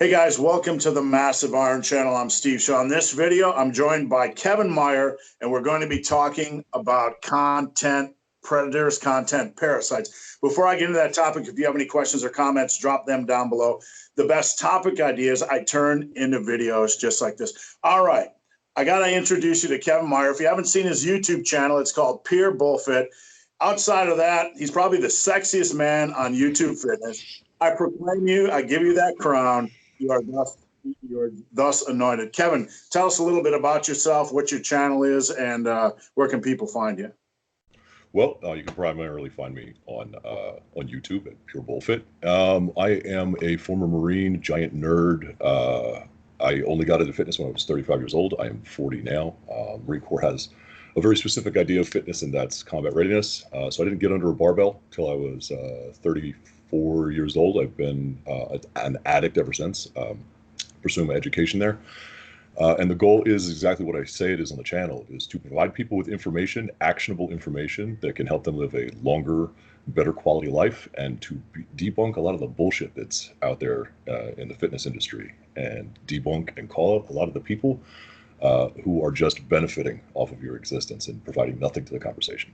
Hey guys, welcome to the Massive Iron Channel. I'm Steve Shaw. In this video, I'm joined by Kevin Meier, and we're going to be talking about content predators, content parasites. Before I get into that topic, if you have any questions or comments, drop them down below. The best topic ideas I turn into videos just like this. All right, I got to introduce you to Kevin Meier. If you haven't seen his YouTube channel, it's called Bullfit. Outside of that, he's probably the sexiest man on YouTube fitness. I proclaim you, I give you that crown. You are thus anointed. Kevin, tell us a little bit about yourself, what your channel is, and where can people find you? Well, you can primarily find me on YouTube at Pure Bullfit. I am a former Marine, giant nerd. I only got into fitness when I was 35 years old. I am 40 now. Marine Corps has a very specific idea of fitness, and that's combat readiness. So I didn't get under a barbell till I was 34 years old. I've been an addict ever since, pursuing my education there. And the goal is exactly what I say it is on the channel, is to provide people with information, actionable information that can help them live a longer, better quality life, and to debunk a lot of the bullshit that's out there in the fitness industry, and debunk and call out a lot of the people who are just benefiting off of your existence and providing nothing to the conversation.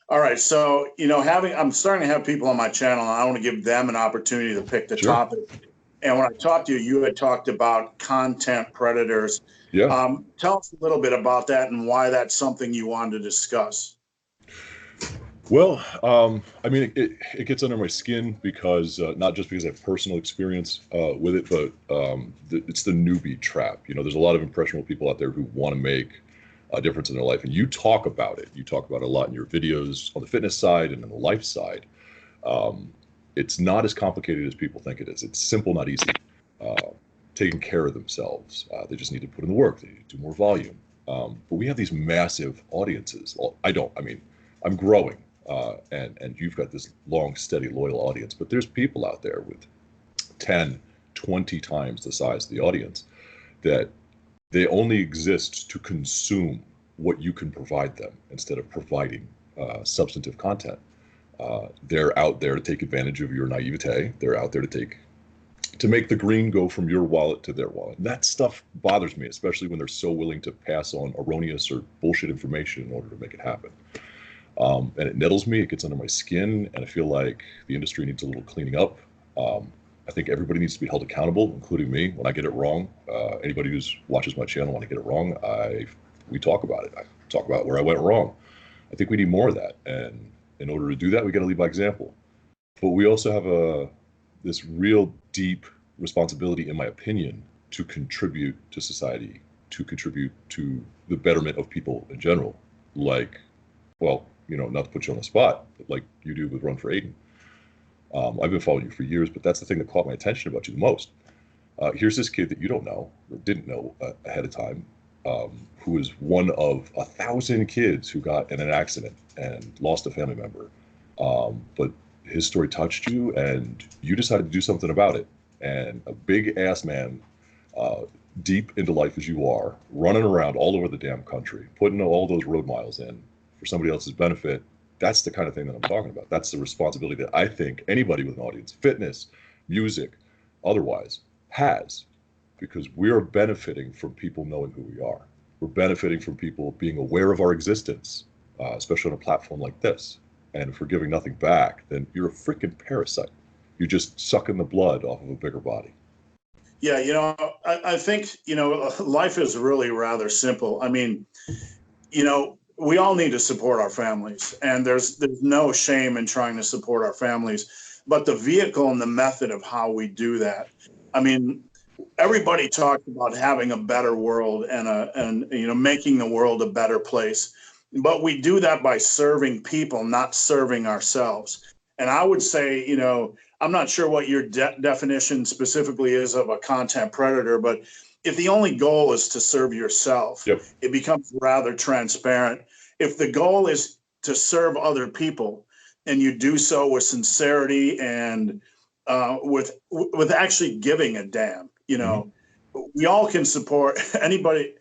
All right, so I'm starting to have people on my channel, and I want to give them an opportunity to pick the topic. And when I talked to you, you had talked about content predators. Yeah. Tell us a little bit about that and why that's something you wanted to discuss. Well, I mean, it gets under my skin because not just because I have personal experience with it, but it's the newbie trap. There's a lot of impressionable people out there who want to make a difference in their life, and you talk about it. You talk about it a lot in your videos on the fitness side and on the life side. It's not as complicated as people think it is. It's simple, not easy. Taking care of themselves. They just need to put in the work. They need to do more volume. But we have these massive audiences. Well, I'm growing. And you've got this long, steady, loyal audience, but there's people out there with 10, 20 times the size of the audience that they only exist to consume what you can provide them instead of providing substantive content. They're out there to take advantage of your naivete. They're out there to make the green go from your wallet to their wallet. And that stuff bothers me, especially when they're so willing to pass on erroneous or bullshit information in order to make it happen. And it nettles me, it gets under my skin, and I feel like the industry needs a little cleaning up. I think everybody needs to be held accountable, including me, when I get it wrong. Anybody who watches my channel, when I get it wrong, we talk about it. I talk about where I went wrong. I think we need more of that, and in order to do that, we got to lead by example. But we also have this real deep responsibility, in my opinion, to contribute to society, to contribute to the betterment of people in general. Like, well, not to put you on the spot, but like you do with Run for Aiden. I've been following you for years, but that's the thing that caught my attention about you the most. Here's this kid that you don't know, or didn't know ahead of time, who is one of 1,000 kids who got in an accident and lost a family member. But his story touched you, and you decided to do something about it. And a big ass man, deep into life as you are, running around all over the damn country, putting all those road miles in for somebody else's benefit. That's the kind of thing that I'm talking about. That's the responsibility that I think anybody with an audience, fitness, music, otherwise, has, because we are benefiting from people knowing who we are. We're benefiting from people being aware of our existence, especially on a platform like this. And if we're giving nothing back, then you're a freaking parasite. You're just sucking the blood off of a bigger body. Yeah, I think, life is really rather simple. I mean, we all need to support our families, and there's no shame in trying to support our families, but the vehicle and the method of how we do that. I mean, everybody talks about having a better world and making the world a better place, but we do that by serving people, not serving ourselves. And I would say, I'm not sure what your definition specifically is of a content predator, but if the only goal is to serve yourself, Yep, it becomes rather transparent. If the goal is to serve other people, and you do so with sincerity and with actually giving a damn, we all can support anybody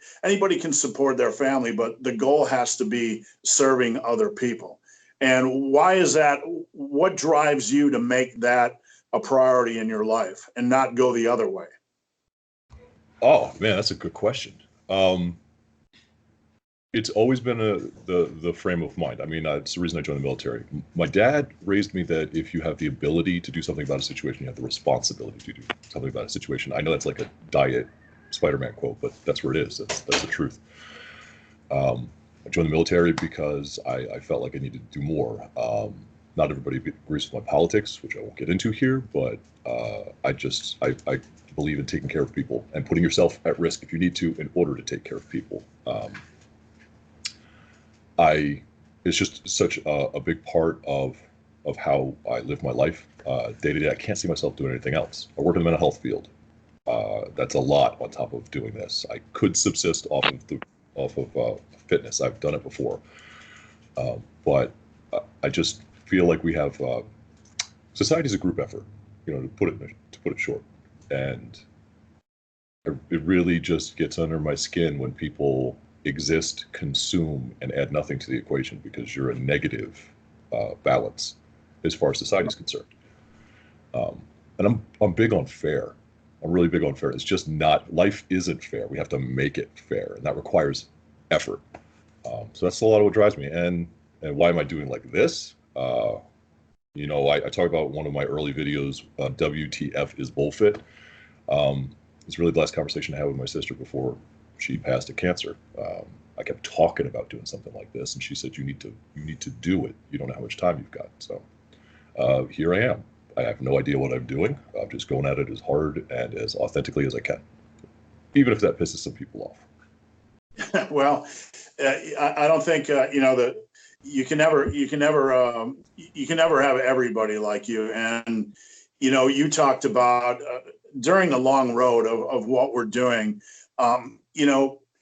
can support their family, but the goal has to be serving other people. And why is that? What drives you to make that a priority in your life and not go the other way? Oh man, that's a good question. It's always been the frame of mind. I mean, it's the reason I joined the military. My dad raised me that if you have the ability to do something about a situation, you have the responsibility to do something about a situation. I know that's like a diet Spider-Man quote, but that's where it is. That's the truth. I joined the military because I felt like I needed to do more. Not everybody agrees with my politics, which I won't get into here, but I believe in taking care of people and putting yourself at risk if you need to in order to take care of people. It's just such a big part of how I live my life day to day. I can't see myself doing anything else. I work in the mental health field. That's a lot on top of doing this. I could subsist off of fitness. I've done it before, but I just feel like we have society is a group effort, to put it short, and it really just gets under my skin when people exist, consume, and add nothing to the equation because you're a negative balance as far as society is concerned. And I'm big on fair. I'm really big on fair. It's just not, life isn't fair. We have to make it fair, and that requires effort. So that's a lot of what drives me. And why am I doing like this? I talk about one of my early videos, WTF is Bullfit. It's really the last conversation I had with my sister before she passed of cancer. I kept talking about doing something like this, and she said, you need to do it. You don't know how much time you've got. So here I am. I have no idea what I'm doing. I'm just going at it as hard and as authentically as I can, even if that pisses some people off. Well, I don't think that you can never have everybody like you. And you talked about during the long road of what we're doing.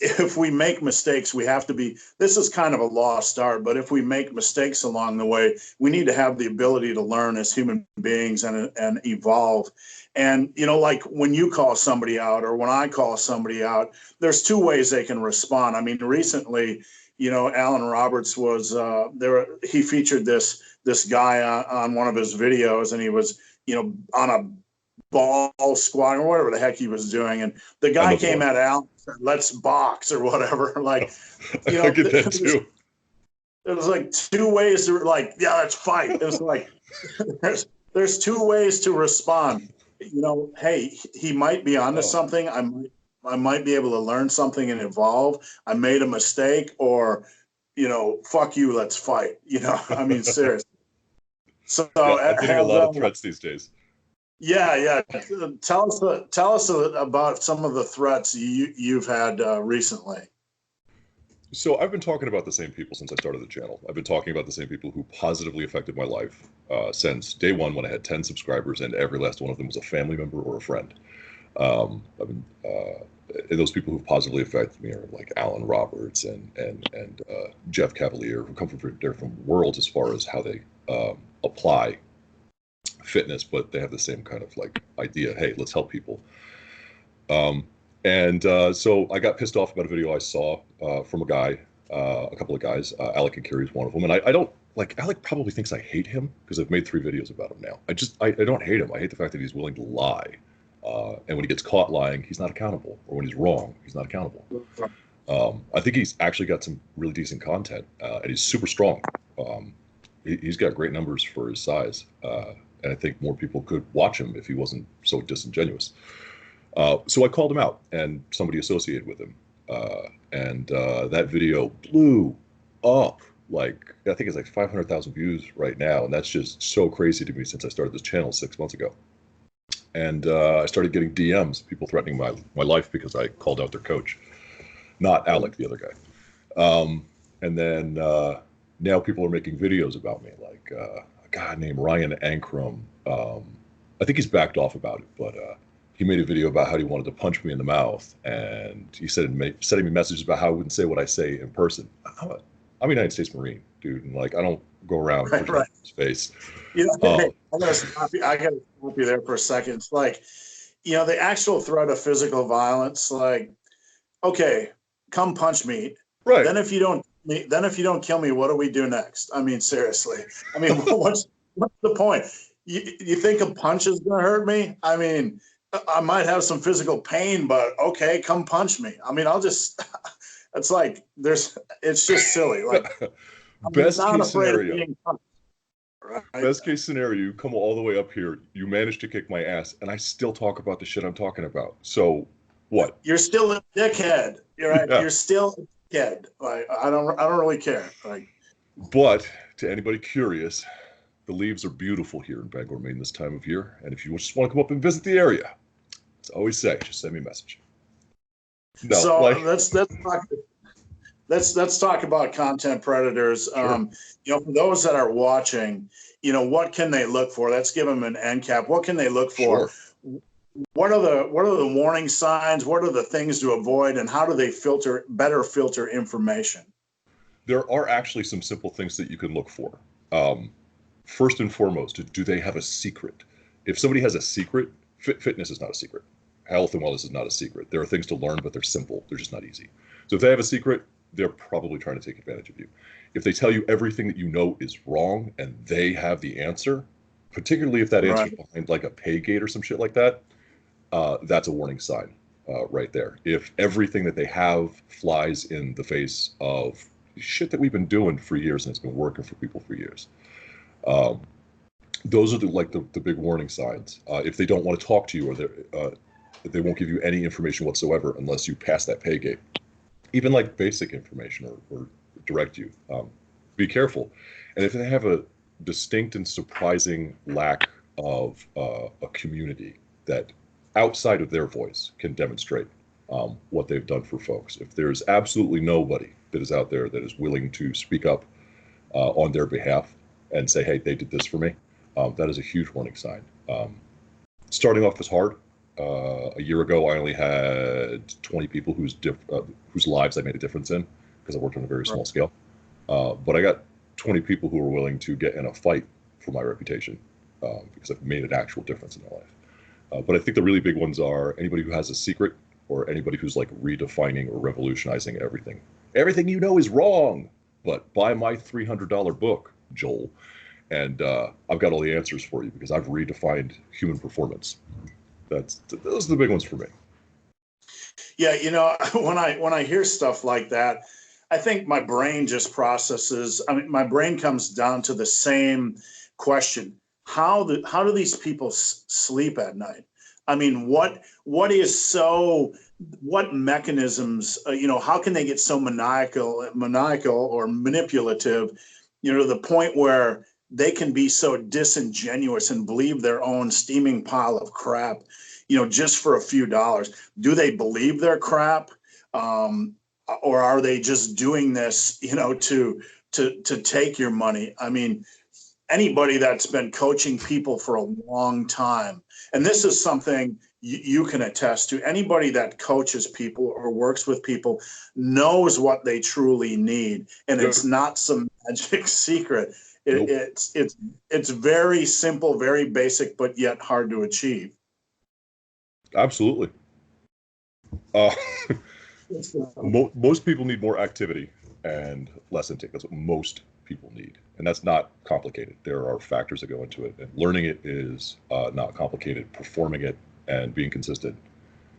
If we make mistakes, we have to be, this is kind of a lost art, but if we make mistakes along the way, we need to have the ability to learn as human beings and evolve. And, like when you call somebody out or when I call somebody out, there's two ways they can respond. I mean, recently, Alan Roberts was there. He featured this guy on one of his videos, and he was, on a ball squat or whatever the heck he was doing. And the guy came at Alan, let's box or whatever. Like, I get that too. It was like two ways to let's fight. It was like, there's two ways to respond. Hey, he might be onto something. I might be able to learn something and evolve. I made a mistake, or, fuck you, let's fight. I mean, seriously. So I'm getting a lot of threats these days. Yeah. Tell us about some of the threats you've had recently. So I've been talking about the same people since I started the channel. I've been talking about the same people who positively affected my life since day one when I had 10 subscribers, and every last one of them was a family member or a friend. And those people who positively affected me are like Alan Roberts and Jeff Cavalier, who come from different worlds as far as how they apply fitness, but they have the same kind of like idea. Hey, let's help people. So I got pissed off about a video I saw from a couple of guys. Alec and Carrie is one of them. And I don't like, Alec probably thinks I hate him because I've made 3 videos about him now. I don't hate him. I hate the fact that he's willing to lie. And when he gets caught lying, he's not accountable. Or when he's wrong, he's not accountable. I think he's actually got some really decent content, and he's super strong. He's got great numbers for his size. And I think more people could watch him if he wasn't so disingenuous. So I called him out, and somebody associated with him. That video blew up. Like, I think it's like 500,000 views right now. And that's just so crazy to me since I started this channel 6 months ago. And I started getting DMs, people threatening my life because I called out their coach, not Alec, the other guy. And then now people are making videos about me, like a guy named Ryan Ankrum. I think he's backed off about it, but he made a video about how he wanted to punch me in the mouth, and he sending me messages about how I wouldn't say what I say in person. I'm a United States Marine, dude, and like I don't go around right. His face. Hey, I gotta stop you there for a second. It's like, the actual threat of physical violence. Like, okay, come punch me. Right. Then if you don't kill me, what do we do next? I mean, seriously. I mean, what's the point? You think a punch is going to hurt me? I mean, I might have some physical pain, but okay, come punch me. I mean, I'll just, it's like, it's just silly. Like, I'm Best not case afraid of scenario. being punched. Right? Best case scenario, you come all the way up here, you manage to kick my ass, and I still talk about the shit I'm talking about. So what? You're still a dickhead. You're right. Yeah. You're still a dickhead. Like, I don't really care. Like, But to anybody curious, the leaves are beautiful here in Bangor, Maine this time of year. And if you just want to come up and visit the area, as I always say, just send me a message. No, so let's talk about content predators. Sure. For those that are watching, what can they look for? Let's give them an end cap. What can they look for? Sure. What are the warning signs? What are the things to avoid, and how do they better filter information? There are actually some simple things that you can look for. First and foremost, do they have a secret? If somebody has a secret, fitness is not a secret. Health and wellness is not a secret. There are things to learn, but they're simple. They're just not easy. So if they have a secret, they're probably trying to take advantage of you. If they tell you everything that you know is wrong and they have the answer, particularly if that answer is behind like a pay gate or some shit like that, that's a warning sign right there. If everything that they have flies in the face of shit that we've been doing for years and it's been working for people for years, those are the big warning signs. If they don't want to talk to you, or they won't give you any information whatsoever unless you pass that pay gate, even like basic information or direct you, be careful. And if they have a distinct and surprising lack of a community that outside of their voice can demonstrate what they've done for folks, if there's absolutely nobody that is out there that is willing to speak up on their behalf and say, hey, they did this for me, that is a huge warning sign. Starting off is hard. A year ago, I only had 20 people whose lives I made a difference in because I worked on a very small scale. But I got 20 people who were willing to get in a fight for my reputation because I've made an actual difference in their life. But I think the really big ones are anybody who has a secret or anybody who's like redefining or revolutionizing everything. Everything you know is wrong, but buy my $300 book, Joel, and I've got all the answers for you because I've redefined human performance. Those are the big ones for me. Yeah, when I hear stuff like that, I think my brain just processes. I mean, my brain comes down to the same question: how do these people sleep at night? I mean, what mechanisms? How can they get so maniacal or manipulative? To the point where they can be so disingenuous and believe their own steaming pile of crap, just for a few dollars. Do they believe their crap? Or are they just doing this, to take your money? I mean, anybody that's been coaching people for a long time, and this is something you can attest to, anybody that coaches people or works with people knows what they truly need. And it's not some magic secret. It's very simple, very basic, but yet hard to achieve. Absolutely. Most people need more activity and less intake. That's what most people need. And that's not complicated. There are factors that go into it. And learning it is not complicated. Performing it and being consistent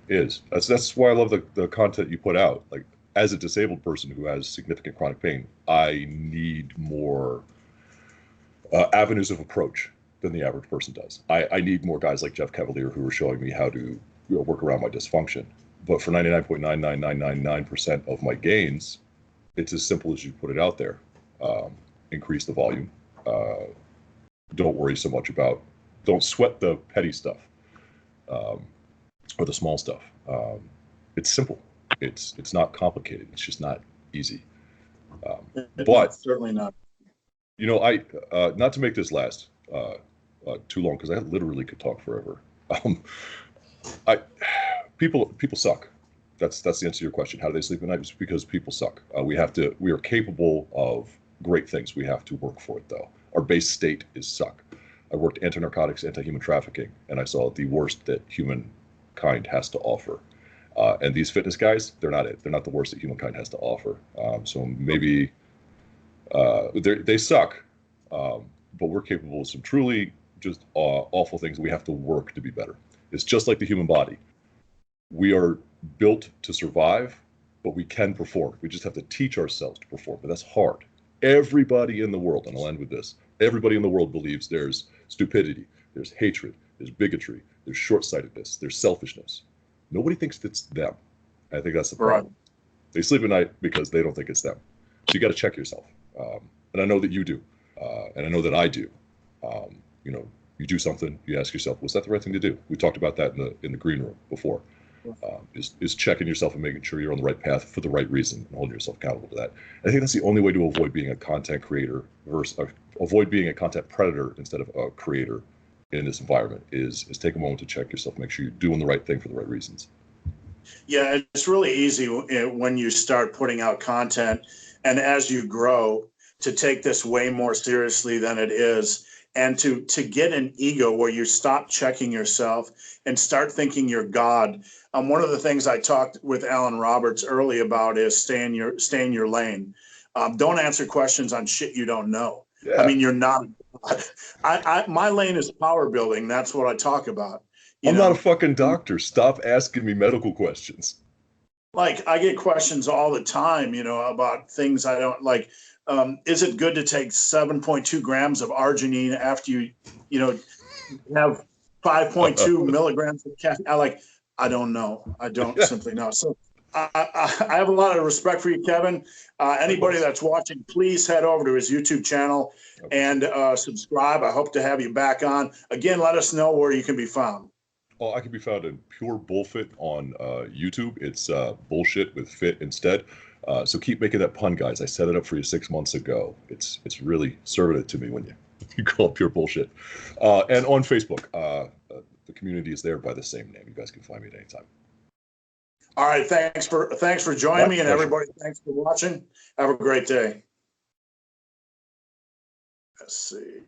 is. That's why I love the content you put out. Like, as a disabled person who has significant chronic pain, I need more avenues of approach than the average person does. I need more guys like Jeff Cavalier who are showing me how to work around my dysfunction. But for 99.99999% of my gains, it's as simple as you put it out there. Increase the volume. Don't worry so much don't sweat the petty stuff or the small stuff. It's simple. It's not complicated. It's just not easy. But certainly not. I not to make this last too long because I literally could talk forever. People suck. That's the answer to your question. How do they sleep at night? It's because people suck. We are capable of great things. We have to work for it though. Our base state is suck. I worked anti-narcotics, anti-human trafficking, and I saw the worst that humankind has to offer. And these fitness guys, they're not it. They're not the worst that humankind has to offer. So maybe they suck, but we're capable of some truly just awful things. We have to work to be better. It's just like the human body. We are built to survive, but we can perform. We just have to teach ourselves to perform, but that's hard. Everybody in the world, and I'll end with this, everybody in the world believes there's stupidity, there's hatred, there's bigotry, there's short-sightedness, there's selfishness. Nobody thinks it's them. I think that's the problem. Right. They sleep at night because they don't think it's them. So you got to check yourself. And I know that you do. And I know that I do. You know, you do something, you ask yourself, was that the right thing to do? We talked about that in the green room before. Is checking yourself and making sure you're on the right path for the right reason and holding yourself accountable to that. I think that's the only way to avoid being a content creator versus avoid being a content predator instead of a creator in this environment is take a moment to check yourself, make sure you're doing the right thing for the right reasons. Yeah, it's really easy when you start putting out content and as you grow to take this way more seriously than it is, and to get an ego where you stop checking yourself and start thinking you're God. One of the things I talked with Alan Roberts early about is stay in your lane. Don't answer questions on shit you don't know. Yeah. I mean, you're not. My lane is power building. That's what I talk about. I'm not a fucking doctor. Stop asking me medical questions. Like, I get questions all the time, about things I don't like. Is it good to take 7.2 grams of arginine after you have 5.2 milligrams of caffeine? I don't know. I don't simply know. So I have a lot of respect for you, Kevin. Anybody that's watching, please head over to his YouTube channel and subscribe. I hope to have you back on. Again, let us know where you can be found. Oh, I can be found in Pure Bullfit on YouTube. It's bullshit with fit instead. So keep making that pun, guys. I set it up for you 6 months ago. It's really serving it to me when you call it Pure Bullshit. And on Facebook, the community is there by the same name. You guys can find me at any time. All right. Thanks for joining me, and everybody, thanks for watching. Have a great day. Let's see.